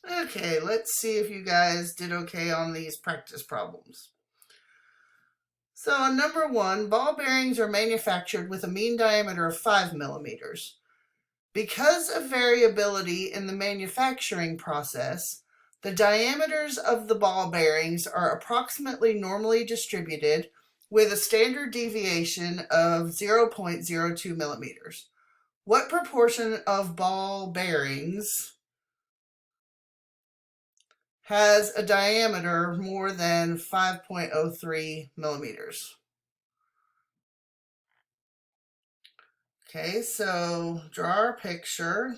Okay, let's see if you guys did okay on these practice problems. So on number 1, ball bearings are manufactured with a mean diameter of 5 millimeters. Because of variability in the manufacturing process, the diameters of the ball bearings are approximately normally distributed with a standard deviation of 0.02 millimeters. What proportion of ball bearings has a diameter more than 5.03 millimeters? Okay, so draw our picture.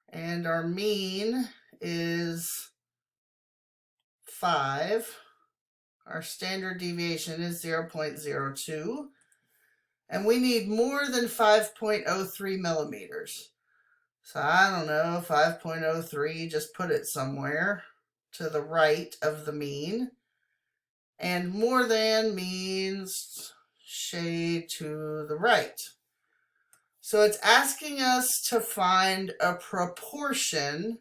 And our mean is 5. Our standard deviation is 0.02. And we need more than 5.03 millimeters. So I don't know, 5.03, just put it somewhere to the right of the mean. And more than means shade to the right. So it's asking us to find a proportion.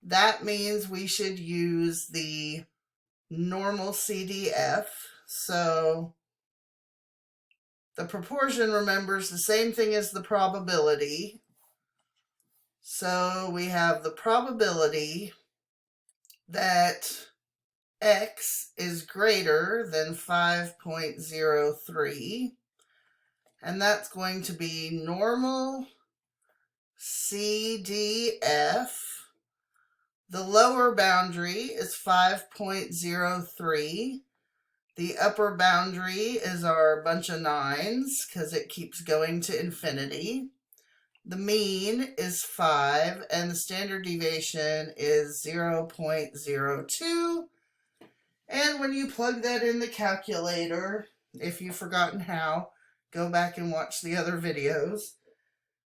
That means we should use the normal CDF. So the proportion, remember, is the same thing as the probability. So we have the probability that X is greater than 5.03, and that's going to be normal CDF. The lower boundary is 5.03. The upper boundary is our bunch of 9s because it keeps going to infinity. The mean is 5 and the standard deviation is 0.02. And when you plug that in the calculator, if you've forgotten how, go back and watch the other videos,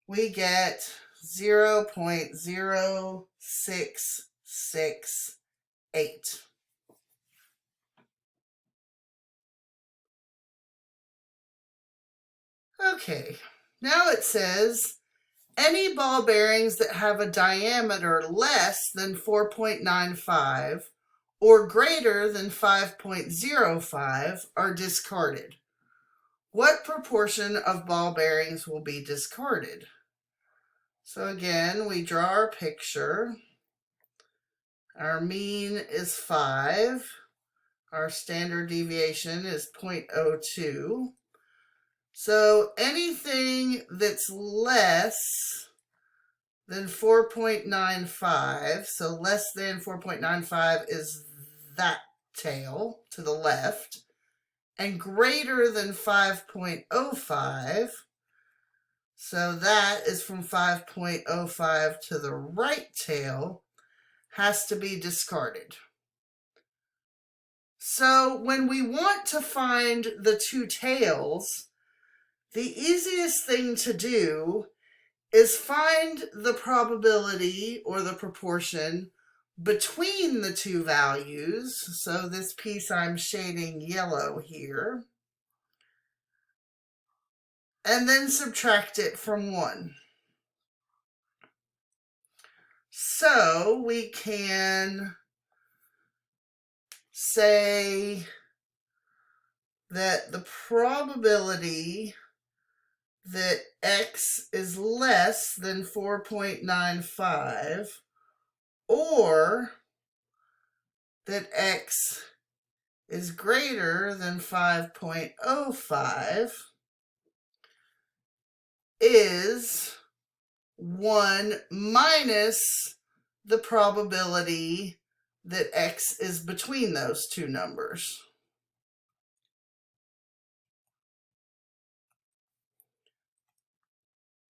we get 0.0668. Okay, now it says any ball bearings that have a diameter less than 4.95 or greater than 5.05 are discarded. What proportion of ball bearings will be discarded? So again, we draw our picture. Our mean is 5. Our standard deviation is 0.02. So anything that's less than 4.95, so less than 4.95 is that tail to the left, and greater than 5.05, so that is from 5.05 to the right tail, has to be discarded. So when we want to find the two tails, the easiest thing to do is find the probability or the proportion between the two values. So this piece I'm shading yellow here. And then subtract it from 1. So we can say that the probability that X is less than 4.95 or that X is greater than 5.05 is 1 minus the probability that X is between those two numbers.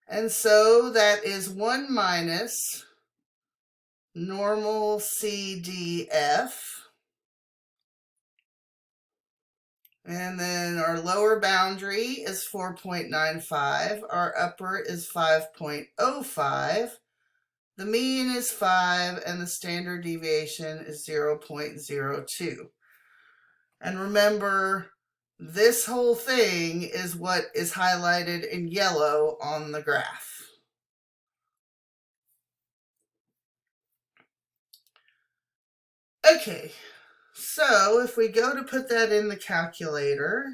And so that is 1 minus normal CDF. And then our lower boundary is 4.95. Our upper is 5.05. The mean is 5 and the standard deviation is 0.02. And remember, this whole thing is what is highlighted in yellow on the graph. Okay, so if we go to put that in the calculator,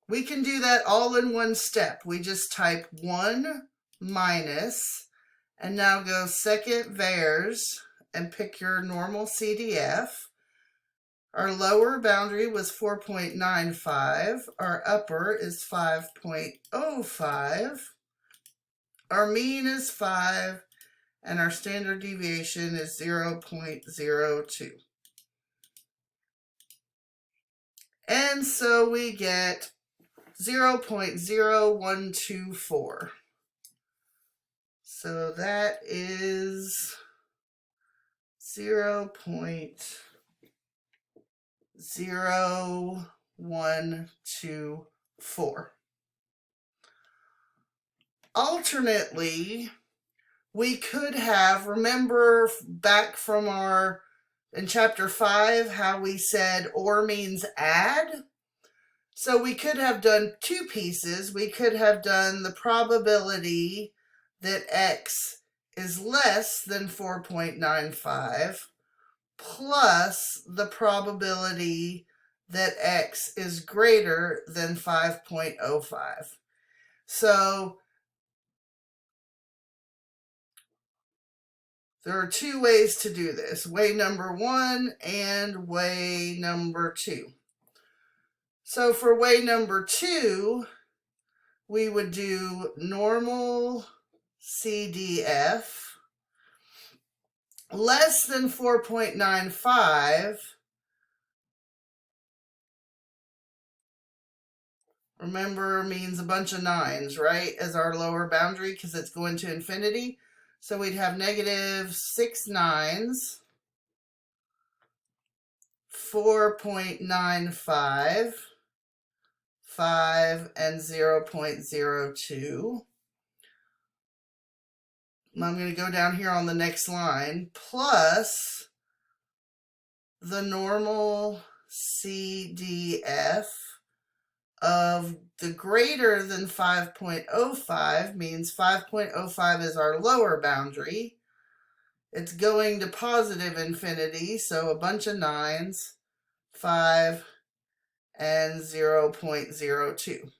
we can do that all in one step. We just type 1 minus, and now go second VARs and pick your normal CDF. Our lower boundary was 4.95. Our upper is 5.05. Our mean is 5, and our standard deviation is 0.02. And so we get 0.0124. So that is 0.0124. Alternately, we could have, remember back from in chapter 5, how we said OR means add? So we could have done two pieces. We could have done the probability that X is less than 4.95 plus the probability that X is greater than 5.05. So there are two ways to do this, way number 1 and way number 2. So for way number 2, we would do normal CDF less than 4.95. Remember, means a bunch of 9s, right, as our lower boundary because it's going to infinity. So we'd have negative 6 9s, 4.95, 5, and 0.02. I'm going to go down here on the next line, plus the normal CDF of the greater than 5.05 means 5.05 is our lower boundary. It's going to positive infinity, so a bunch of 9s, 5, and 0.02.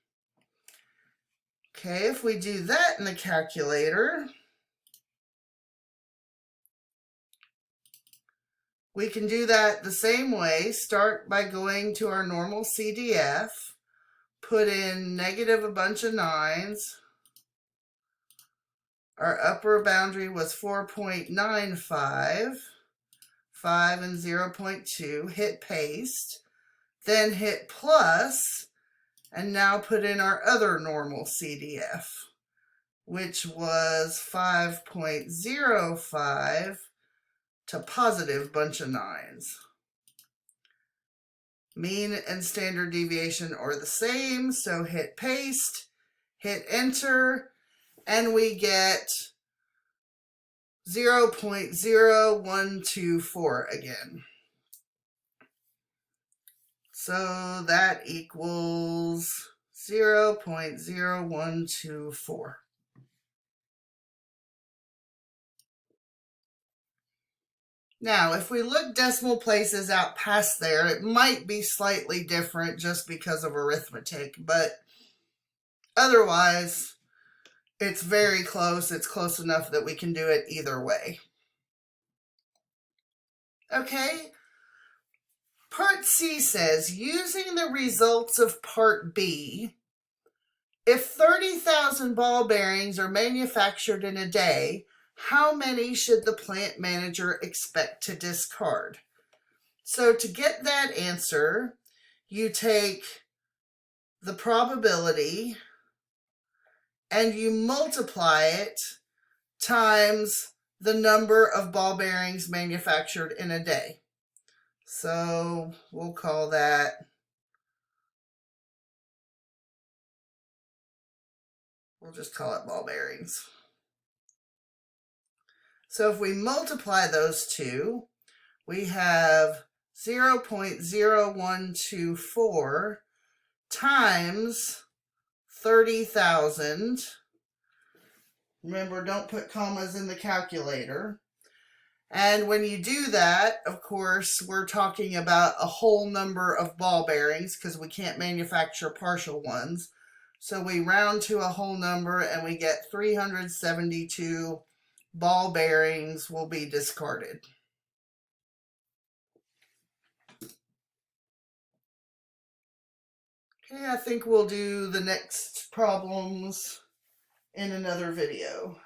Okay, if we do that in the calculator, we can do that the same way. Start by going to our normal CDF, put in negative a bunch of 9s. Our upper boundary was 4.95, 5 and 0.2, hit paste, then hit plus, and now put in our other normal CDF, which was 5.05 to positive bunch of 9s. Mean and standard deviation are the same, so hit paste, hit enter, and we get 0.0124 again. So that equals 0.0124. Now, if we look decimal places out past there, it might be slightly different just because of arithmetic, but otherwise, it's very close. It's close enough that we can do it either way. Okay. Part C says, using the results of Part B, if 30,000 ball bearings are manufactured in a day, how many should the plant manager expect to discard? So to get that answer, you take the probability and you multiply it times the number of ball bearings manufactured in a day. So we'll call that, we'll just call it ball bearings. So if we multiply those two, we have 0.0124 times 30,000. Remember, don't put commas in the calculator. And when you do that, of course, we're talking about a whole number of ball bearings because we can't manufacture partial ones. So we round to a whole number and we get 372 ball bearings will be discarded. Okay, I think we'll do the next problems in another video.